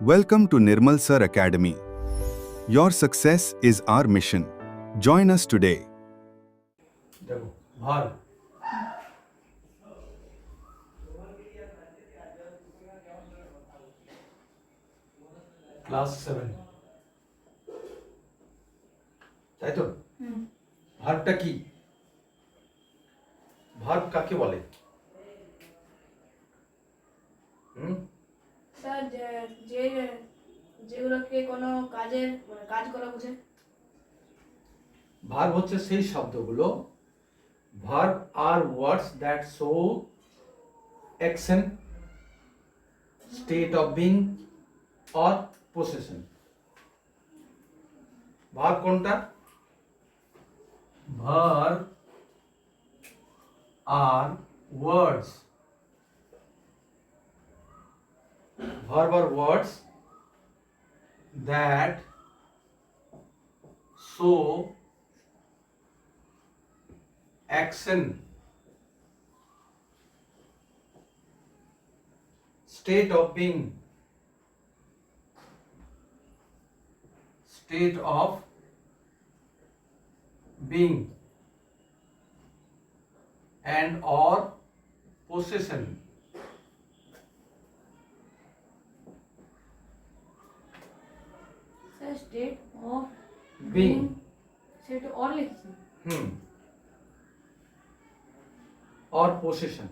Welcome to Nirmal Sir Academy. Your success is our mission. Join us today. দেখো ভার class 7 তাই তো ভার্বটা কি ভার্ব কাকে বলে স্যার যেগুলোকে কোনো কাজের কাজ করা বোঝে। ভার্ব হচ্ছে সেই শব্দগুলো ভার্ব আর words that show action state of being or possession verb কোনটা ভার্ব আর words verb are words that show action state of being and or possession sir state of being সেটা অর লিখছি। or possession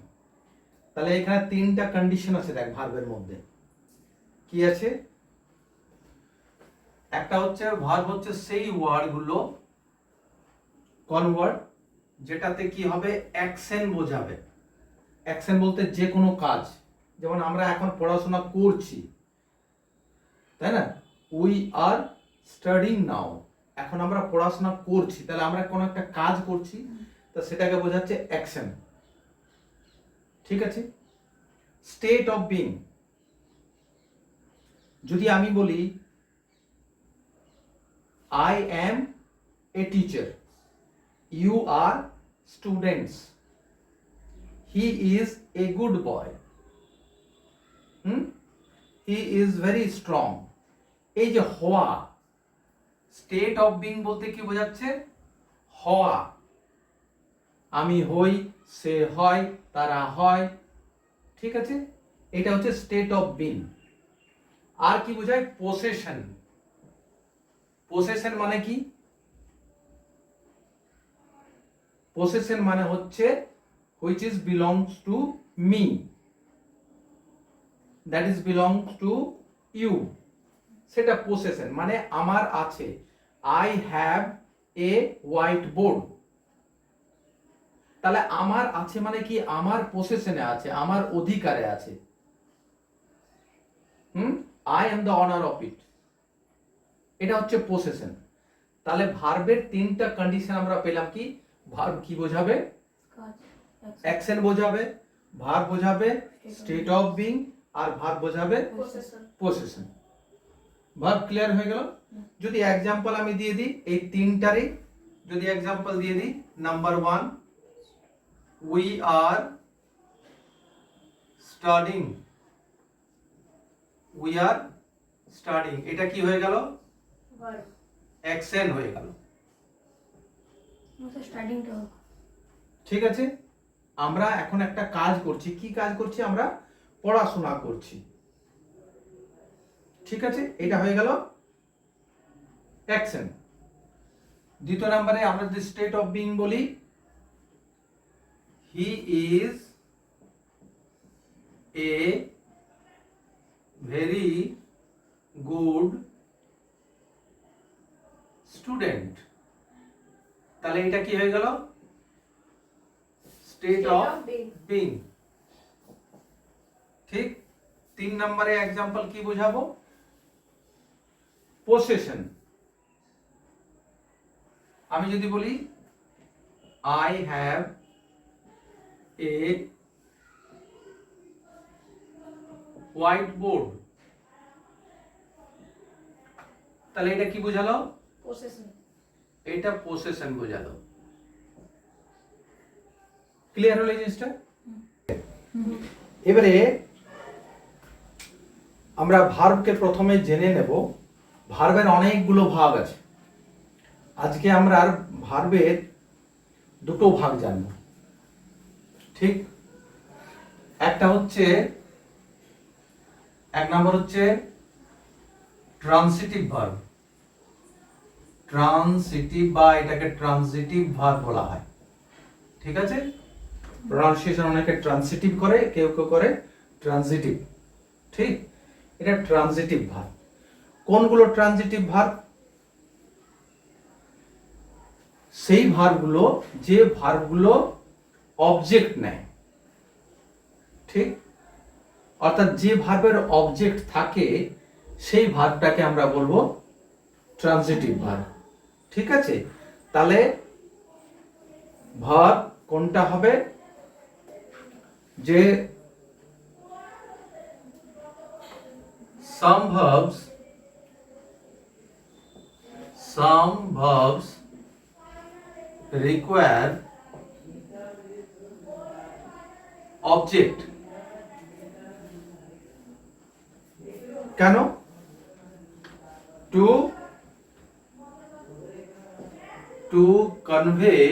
তাহলে এখানে তিনটা condition আছে দেখ ভার্বের মধ্যে কি আছে একটা হচ্ছে ভার্ব হচ্ছে সেই ওয়ার্ডগুলো কোন ওয়ার্ড যেটাতে কি হবে অ্যাকশন বোঝাবে অ্যাকশন বলতে যে কোনো কাজ যেমন আমরা এখন পড়াশোনা করছি তাই না উই আর স্টাডিং নাও এখন আমরা পড়াশোনা করছি তাহলে আমরা কোনো একটা কাজ করছি তো সেটাকে বোঝাচ্ছে অ্যাকশন ঠিক আছে স্টেট অফ বিং যদি আমি বলি I am a teacher you are students he is a good boy he is very strong এই যে হওয়া স্টেট অফ বিং বলতে কি বোঝাচ্ছে হওয়া আমি হই সে হয় তারা হয় ঠিক আছে এটা হচ্ছে স্টেট অফ বিং আর কি বোঝায় পসেশন পসেশন মানে কি পসেশন মানে হচ্ছে which is belongs to me that is belongs to you সেটা পসেশন মানে আমার আছে I have a white board তাহলে আমার আছে মানে কি আমার পসেশনে আছে আমার অধিকারে আছে I am the honour of it এটা হচ্ছে পসেশন তাহলে ভার্বের তিনটা কন্ডিশন আমরা পেলাম কি ভার্ব কি বোঝাবে কাজ অ্যাকশন বোঝাবে ভার্ব বোঝাবে স্টেট অফ বিং আর ভার্ব বোঝাবে পসেশন। পসেশন ভার্ব ক্লিয়ার হয়ে গেল যদি एग्जांपल আমি দিয়ে দিই এই তিনটারই যদি एग्जांपल দিয়ে দিই নাম্বার 1 উই আর স্টাডিং এটা কি হয়ে গেল ভার্ব অ্যাকশন হয়ে গেল স্যার স্টার্টিংটা ঠিক আছে আমরা এখন একটা কাজ করছি কি কাজ করছি আমরা পড়াশোনা করছি ঠিক আছে এটা হয়ে গেল অ্যাকশন দ্বিতীয় নম্বরে আমরা যে স্টেট অফ বিং বলি হি is a very good student তাহলে এটা কি হয়ে গেল স্টেট অফ বিং ঠিক 3 নম্বরে एग्जांपल কি বোঝাবো পসেশন আমি যদি বলি I have a white board তাহলে এটা কি বোঝালো পসেশন এটা পসেশন বোঝালো ক্লিয়ার হলো এই জিনিসটা এবারে আমরা ভার্বকে প্রথমে জেনে নেব। ভার্বের অনেকগুলো ভাগ আছে। আজকে আমরা ভার্বের দুটো ভাগ জানব। ঠিক, একটা হচ্ছে, এক নম্বর হচ্ছে ট্রান্সিটিভ ভার্ব। ট্রান্সিটিভ বা এটাকে ট্রানজিটিভ ভার্ব বলা হয়। ঠিক আছে, প্রনাউন্সিয়েশন অনেকে ট্রান্সিটিভ করে, কেউ কেউ করে ট্রানজিটিভ। ঠিক, এটা ট্রানজিটিভ ভার্ব। কোনগুলো ট্রানজিটিভ ভার্ব? সেই ভার্বগুলো যে ভার্বগুলো অবজেক্ট নেয়। ঠিক, অর্থাৎ যে ভার্বের অবজেক্ট থাকে সেই ভার্বটাকে আমরা বলবো ট্রানজিটিভ ভার্ব। ঠিক আছে, তাহলে ভার্ব কোনটা হবে? যে some verbs require object। কেন? to convey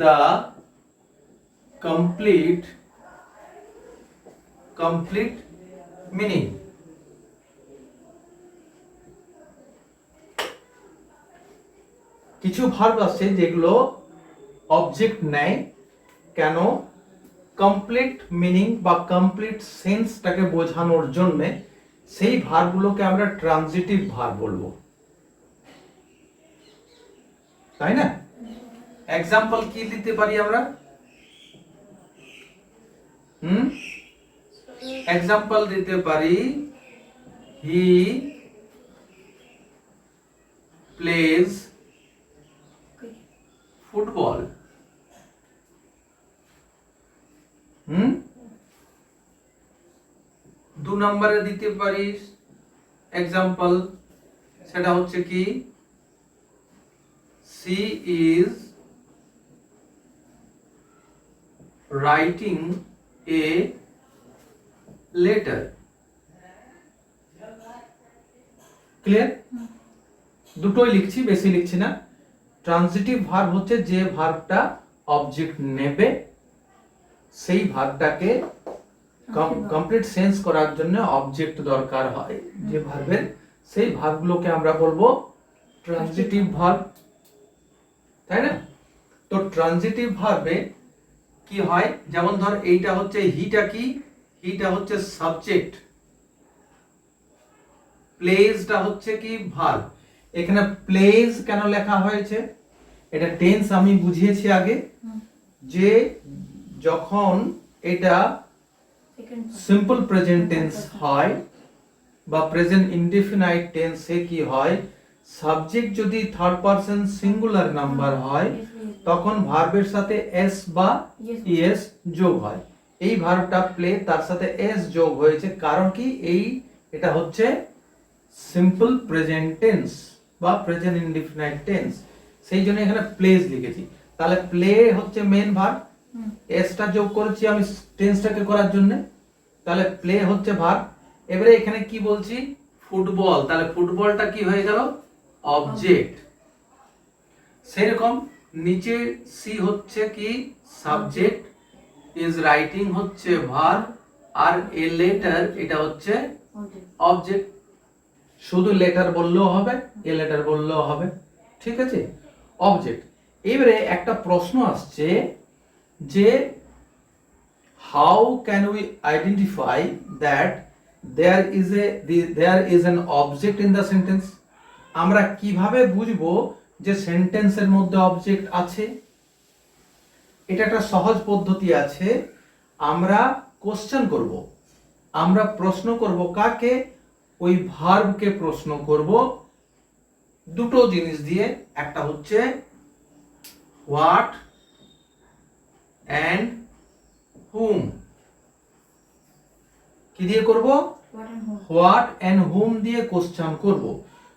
the complete meaning। কিছু ভার্ব আছে যেগুলো অবজেক্ট নেয়। কেন? কমপ্লিট মিনিং বা কমপ্লিট সেন্সটাকে বোঝানোর জন্য সেই ভার্বগুলোকে আমরা ট্রানজিটিভ ভার্ব বলবো, তাই না? এক্সাম্পল কি দিতে পারি আমরা? এক্সাম্পল দিতে পারি, হি প্লেজ ফুটবল। দু নম্বরে দিতে পারি এক্সাম্পল, সেটা হচ্ছে কি, she is writing a letter। Clear? দুটোই লিখছি, বেশি লিখছি না। ট্রানজিটিভ ভার্ব হচ্ছে যে ভার্বটা অবজেক্ট নেবে, সেই ভার্বটাকে কমপ্লিট সেন্স করার জন্য অবজেক্ট দরকার হয় যে ভার্বের, সেই ভার্বগুলোকে আমরা বলবো ট্রানজিটিভ ভার্ব, তাই না? তো ট্রানজিটিভ ভার্বে কি হয়, যেমন ধর এইটা হচ্ছে হিটা, কি হিটা হচ্ছে সাবজেক্ট, প্লেজটা হচ্ছে কি ভার্ব। এখানে প্লেজ কেন লেখা হয়েছে? এটা টেন্স আমি বুঝিয়েছি আগে, যে যখন এটা সিম্পল প্রেজেন্ট টেন্স হয় বা প্রেজেন্ট ইনডেফিনাইট টেন্সে কি হয়, সাবজেক্ট যদি থার্ড পারসন সিঙ্গুলার নাম্বার হয় তখন ভার্বের সাথে এস বা ইএস যোগ হয়। এই ভার্বটা প্লে, তার সাথে এস যোগ হয়েছে, কারণ কি, এটা হচ্ছে সিম্পল প্রেজেন্ট টেন্স বা প্রেজেন্ট ইনডেফিনাইট টেন্স, সেই জন্য এখানে প্লেজ লিখেছি। তাহলে প্লে হচ্ছে মেন ভার্ব, এসটা যোগ করেছি আমি টেন্সটাকে করার জন্য, তাহলে প্লে হচ্ছে ভার্ব। এবারে এখানে কি বলছি, ফুটবল, তাহলে ফুটবলটা কি হয়ে গেল, অবজেক্ট। সেরকম নিচে সি হচ্ছে কি সাবজেক্ট, ইজ রাইটিং হচ্ছে ভার্ব, আর এ লেটার এটা হচ্ছে অবজেক্ট। শুধু লেটার বললেও হবে, এ লেটার বললেও হবে। ঠিক আছে, অবজেক্ট। এবারে একটা প্রশ্ন আসছে যে how can we identify that there is an object in the sentence. আমরা কিভাবে বুঝবো যে সেন্টেন্সের মধ্যে অবজেক্ট আছে? এটা একটা সহজ পদ্ধতি আছে। আমরা কোশ্চেন করব, আমরা প্রশ্ন করব। কাকে? ওই ভার্বকে প্রশ্ন করব দুটো জিনিস দিয়ে, একটা হচ্ছে হোয়াট অ্যান্ড হুম। কি দিয়ে করব? হোয়াট অ্যান্ড হুম দিয়ে কোশ্চেন করব।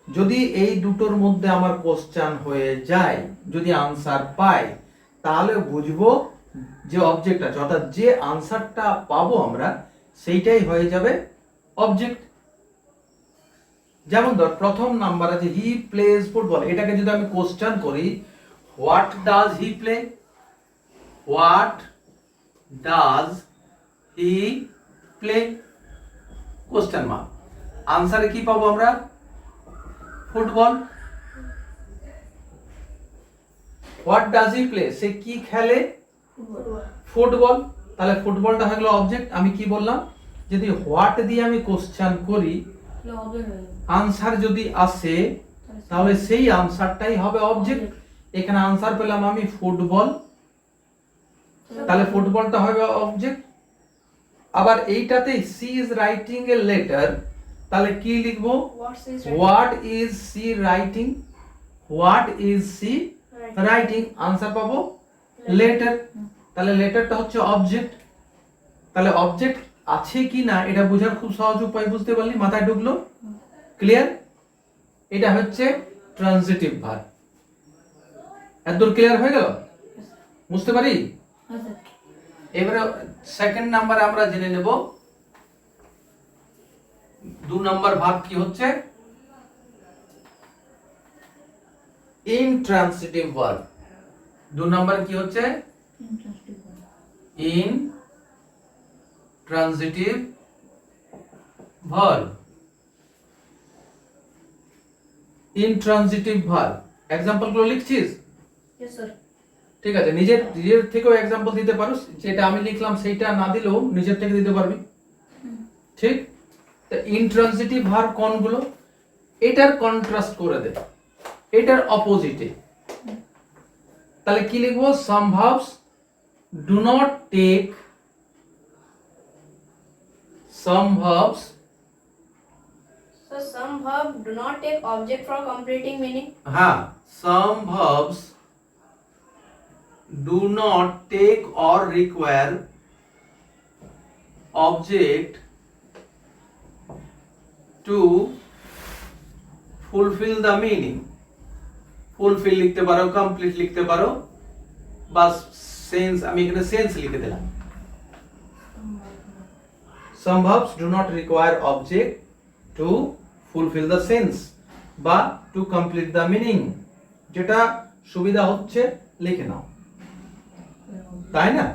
যদি এই দুটোর মধ্যে আমার কোশ্চেন হয়ে যায়, যদি আনসার পাই, তাহলে বুঝবো যে অবজেক্ট আছে, অর্থাৎ যে আনসারটা পাবো আমরা সেইটাই হয়ে যাবে অবজেক্ট। যেমন ধর প্রথম নাম্বার আছে হি প্লেজ ফুটবল, এটাকে যদি আমি কোশ্চেন করি what does he play, what does he play, question mark. আনসারে কি পাবো আমরা? Football. What does he play, সে কি খেলে? ফুটবল। ফুটবল। তাহলে ফুটবলটা হয়ে গেল অবজেক্ট। আমি কি বললাম, যদি হোয়াট দিয়ে আমি কোশ্চেন করি, তাহলে অবজেক্ট হয়ে যাবে। আনসার যদি আসে তাহলে সেই আনসারটাই হবে অবজেক্ট। এখানে আনসার পেলাম আমি ফুটবল, তাহলে ফুটবলটা হবে অবজেক্ট। আবার এইটাতে she is writing a letter, তাহলে কি লিখবো? What is she writing, what is she writing, answer পাবো লেটার। তাহলে লেটারটা হচ্ছে অবজেক্ট। তাহলে অবজেক্ট আছে কি না এটা বোঝার খুব সহজ উপায়, বুঝতে পারলি? মাথায় ঢুকলো? ক্লিয়ার? এটা হচ্ছে ট্রানজিটিভ ভার্ব। এতদূর ক্লিয়ার হয়ে গেল? বুঝতে পারি? আচ্ছা। এবারে সেকেন্ড নাম্বারে আমরা জেনে নেব 2 নাম্বার ভার্ব কি হচ্ছে? Intransitive verb. 2 নাম্বার কি হচ্ছে? Intransitive verb. Intransitive verb example গুলো লিখছিস? Yes sir. ঠিক আছে, নিজের নিজের থেকেও এক্সাম্পল দিতে পারো, যেটা আমি লিখলাম সেইটা না দিলেও নিজের থেকে দিতে পারবি। ঠিক? তো ইনট্রান্সিটিভ ভার্ব কোনগুলো? এটার কন্ট্রাস্ট করে দে, এটার অপোজিটে। তাহলে কি লিখবো? Some verbs do not take, some verbs So some verb do not take object for completing meaning. হ্যাঁ, সাম verbs do not take or require object to fulfill the meaning. fulfill লিখতে পারো, complete লিখতে পারো, বাস সেন্স আমি এখানে sense লিখে দিলাম। some verbs do not require object to fulfill the sense বা to complete the meaning, যেটা সুবিধা হচ্ছে লিখে নাও, তাই না?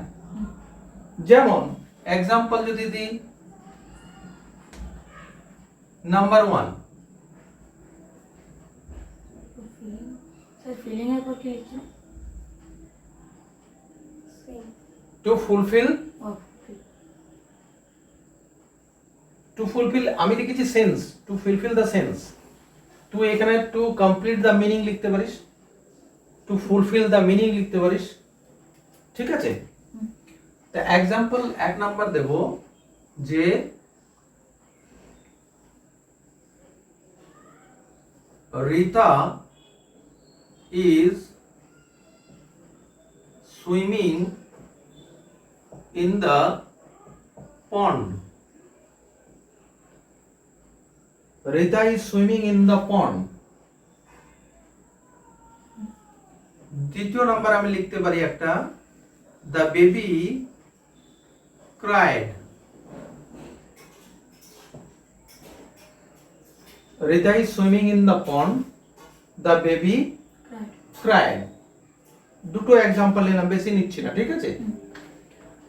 যেমন এক্সাম্পল যদি দিই, নাম্বার 1 স্যার ফিলিং এর পর কি লিখছি? Same. টু ফুলফিল, ওকে। টু ফুলফিল আমি লিখেছি sense, two fulfil the sense. তুই এখানে টু কমপ্লিট দ্য মিনিং লিখতে পারিস, টু ফুলফিল দ্য মিনিং লিখতে পারিস। ঠিক আছে? তা এক্সাম্পল 1 নাম্বার দেব যে Rita is swimming in the pond. Rita is swimming in the pond. দ্বিতীয় নাম্বার আমি লিখতে পারি একটা, the baby cried. Rita is swimming in the pond. The baby cried. দুটো এক্সাম্পল নিলাম, বেশি নিচ্ছি না। ঠিক আছে?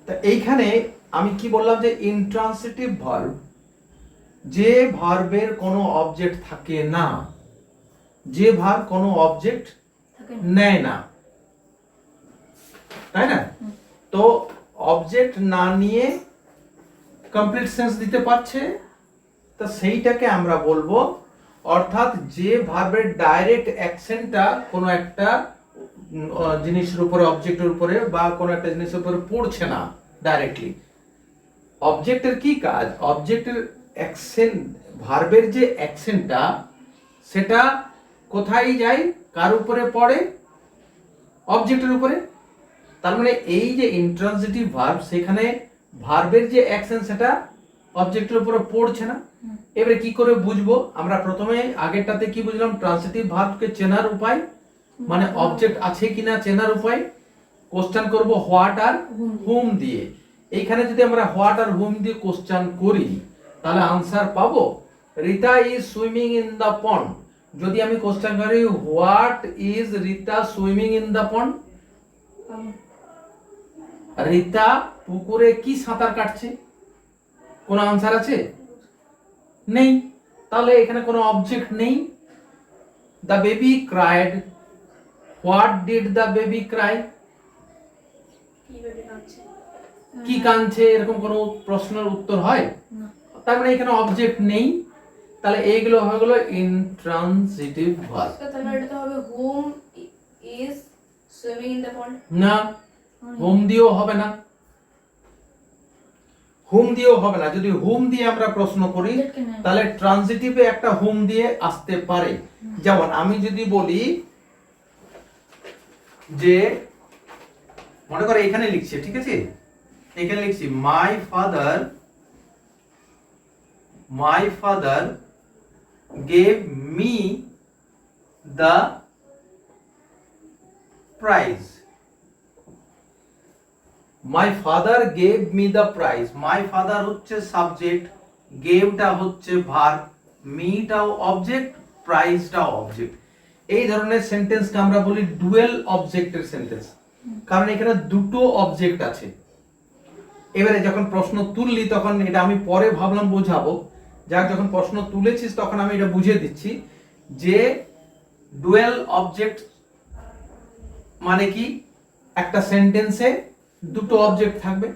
তা এইখানে আমি কি বললাম যে ইনট্রান্সিটিভ ভার্ব, যে ভার্বের কোনো অবজেক্ট থাকে না, যে ভার্ব কোনো অবজেক্ট নেয় না, তাই না? তো অবজেক্ট না নিয়ে কমপ্লিট সেন্স দিতে পারছে, তো সেইটাকে আমরা বলবো, অর্থাৎ যে ভার্বের ডাইরেক্ট অ্যাকশনটা কোনো একটা জিনিসের উপরে, অবজেক্টের উপরে বা কোনো একটা জিনিসের উপরে পড়ছে না ডাইরেক্টলি। অবজেক্টের কি কাজ? অবজেক্টের অ্যাকশন, ভার্বের যে অ্যাকশনটা সেটা কোথায় যায়, কার উপরে পড়ে? অবজেক্টের উপরে। তার মানে এই যে ইন্ট্রান্সিটিভ ভার্ব, সেখানে ভার্বের যে অ্যাকশন সেটা অবজেক্টের উপরে পড়ছে না। এবারে কি করে বুঝবো? আমরা প্রথমে আগেরটাতে কি বুঝলাম? ট্রান্সিটিভ ভার্বকে চেনার উপায়, মানে অবজেক্ট আছে কিনা চেনার উপায়, কোশ্চেন করব হোয়াট আর হুম দিয়ে। এইখানে যদি আমরা হোয়াট আর হুম দিয়ে কোশ্চেন করি, তাহলে আনসার পাবো Rita is swimming in the pond. যদি আমি কোশ্চেন করি what is Rita swimming in the pond, পাবো। রিতা পুকুরে কি সাঁতার কাটছে, কোনো আনসার আছে? নেই। তাহলে এখানে কোনো অবজেক্ট নেই। The baby cried, what did the baby Cry, কি বেবি কাঁদছে? কি কাঁদছে, এরকম কোনো প্রশ্নের উত্তর হয়? না। তার মানে এখানে অবজেক্ট নেই। তাহলে এইগুলো হয়ে গেল ইনট্রান্সিটিভ ভার্ব। তাহলে এটা তো হবে whom is swimming in the pond. না, হোম দিয়েও হবে না, হোম দিয়েও হবে না। যদি হোম দিয়ে আমরা প্রশ্ন করি তাহলে ট্রানজিটিভে একটা হোম দিয়ে আসতে পারে। যেমন আমি যদি বলি যে, মনে করো এখানে লিখছি, ঠিক আছে, এখানে লিখছি my father gave me the prize. My father gave me the prize. My father হচ্ছে সাবজেক্ট, গেভটা হচ্ছে ভার্ব, মিটাও অবজেক্ট, প্রাইজটাও অবজেক্ট। এই ধরনের সেন্টেন্সকে আমরা বলি ডুয়েল অবজেক্টের সেন্টেন্স, কারণ এখানে দুটো অবজেক্ট আছে। এবারে যখন প্রশ্ন তুললি তখন এটা আমি পরে ভাবলাম বোঝাবো, যাক যখন প্রশ্ন তুলেছিস তখন আমি এটা বুঝিয়ে দিচ্ছি যে ডুয়েল অবজেক্ট মানে কি, একটা সেন্টেন্সে দুটো অবজেক্ট থাকবে।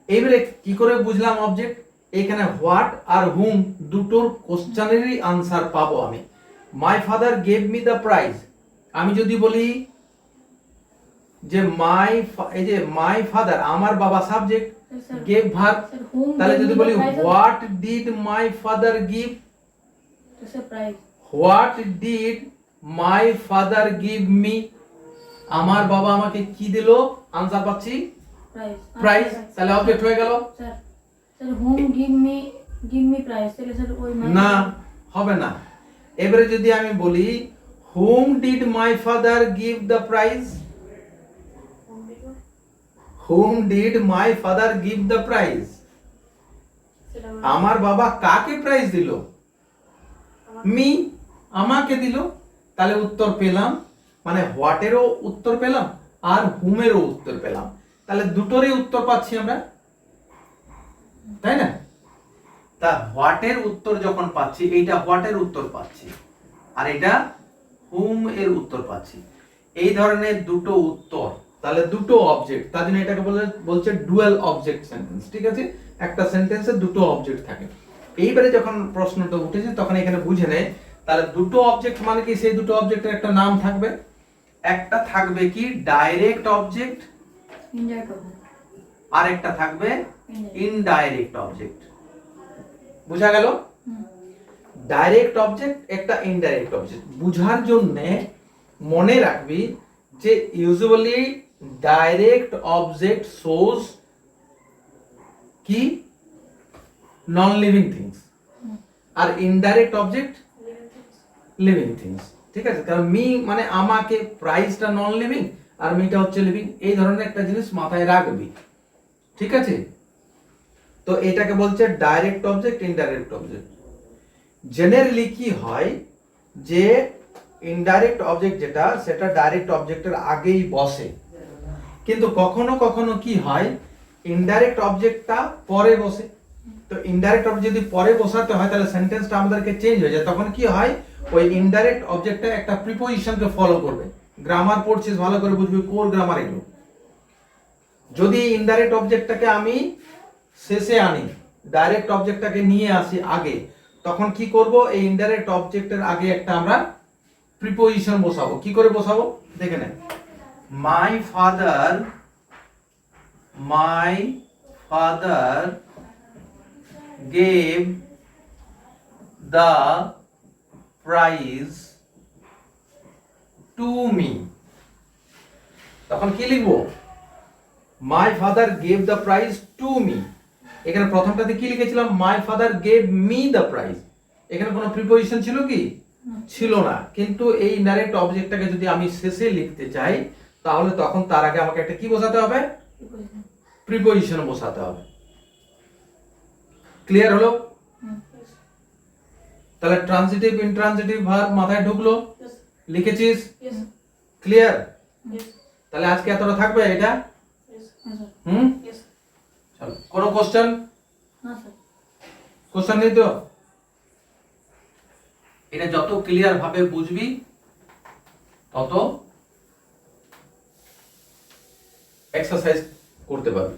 এবারে কি করে বুঝলাম অবজেক্ট, এখানে হোয়াট আর হুম দুটোর কোশ্চেনেরই আনসার পাবো আমি। My father gave me the prize, আমি যদি বলি যে এই যে মাই ফাদার আমার বাবা সাবজেক্ট, গেভ ভার্ব, তাহলে যদি বলি what did my father give, what did my father give me, আমার বাবা আমাকে কি দিল, আনসার পাচ্ছি প্রাইজ। তাহলে অবজেক্ট হয়ে গেল। Sir home give me prize, তাহলে স্যার ওই না, হবে না। এবারে যদি আমি বলি whom did my father give the prize, whom did my father give the prize, আমার বাবা কাকে প্রাইজ দিল, মি, আমাকে দিল। তাহলে উত্তর পেলাম, মানে হোয়াটেরও উত্তর পেলাম আর হুমেরও উত্তর পেলাম। তাহলে দুটোরই উত্তর পাচ্ছি আমরা, তাই না? তা হোয়াটের উত্তর যখন পাচ্ছি, এইটা হোয়াটের উত্তর পাচ্ছি আর এটা হুম এর উত্তর পাচ্ছি, এই ধরনের দুটো উত্তর, তাহলে দুটো অবজেক্ট, তার জন্য এটাকে বলছে ডুয়াল অবজেক্ট সেন্টেন্স। ঠিক আছে, একটা সেন্টেন্সে দুটো অবজেক্ট থাকে। এইবারে যখন প্রশ্নটা উঠেছে তখন এখানে বুঝে নেয়, তাহলে দুটো অবজেক্ট মানে কি, সেই দুটো অবজেক্টের একটা নাম থাকবে। একটা থাকবে কি ডাইরেক্ট অবজেক্ট, আর একটা থাকবে ইনডাইরেক্ট অবজেক্ট। বুঝা গেল? ডাইরেক্ট অবজেক্ট একটা ইনডাইরেক্ট অবজেক্ট বুঝার জন্য মনে রাখবি যে ইউজুয়ালি ডাইরেক্ট অবজেক্ট শোজ কি নন লিভিং থিংস, আর ইনডাইরেক্ট অবজেক্ট লিভিং থিংস। ঠিক আছে, কারণ মি মানে আমাকে, প্রাইসটা নন লিভিং আর মিটা হচ্ছে লিভিং। এই ধরনের একটা জিনিস মাথায় রাখবি। ঠিক আছে, তো এটাকে বলছে direct object, indirect object. Generally কি হয় যে ইনডাইরেক্ট অবজেক্ট যেটা, সেটা ডাইরেক্ট অবজেক্টের আগেই বসে, কিন্তু কখনো কখনো কি হয় ইনডাইরেক্ট অবজেক্টটা পরে বসে। তো ইনডাইরেক্ট অবজেক্ট যদি পরে বসাতে হয় তাহলে সেন্টেন্সটা আমাদেরকে চেঞ্জ হয়ে যায়। তখন কি হয়, ওই ইনডাইরেক্ট অবজেক্টটা একটা প্রিপোজিশনকে ফলো করবে। গ্রামার পড়ছিস ভালো করে বুঝবি, কোর গ্রামার এগুলো। যদি ইনডাইরেক্ট অবজেক্টটাকে আমি শেষে আনি, ডাইরেক্ট অবজেক্টটাকে নিয়ে আসি আগে, তখন কি করব, এই ইনডাইরেক্ট অবজেক্টের আগে একটা আমরা প্রিপোজিশন বসাবো। কি করে বসাবো দেখে নেন। My father gave the prize to me, তখন কি লিখবো, my father gave the prize to me. এখানে প্রথমটাতে কি লিখেছিলাম, my father gave me the prize. এখানে কোনো প্রিপোজিশন ছিল কি, ছিল না। কিন্তু এই ইনডাইরেক্ট অবজেক্টটাকে যদি আমি শেষে লিখতে চাই তাহলে তখন তার আগে আমাকে একটা কি বসাতে হবে, প্রিপোজিশন বসাতে হবে। ক্লিয়ার হলো? হুম। তাহলে ট্রানজিটিভ ইনট্রানজিটিভ ভার্ব মাথায় ঢুকলো, Yes. লিখেছিস, Yes. ক্লিয়ার? Yes. তাহলে আজকে এতটা থাকবে এটা? Yes. হ্যাঁ স্যার। হুম, Yes. চলো কোনো কোশ্চেন? না স্যার। কোশ্চেন নেই তো? এটা যত ক্লিয়ার ভাবে বুঝবি তত এক্সারসাইজ করতে পারবি।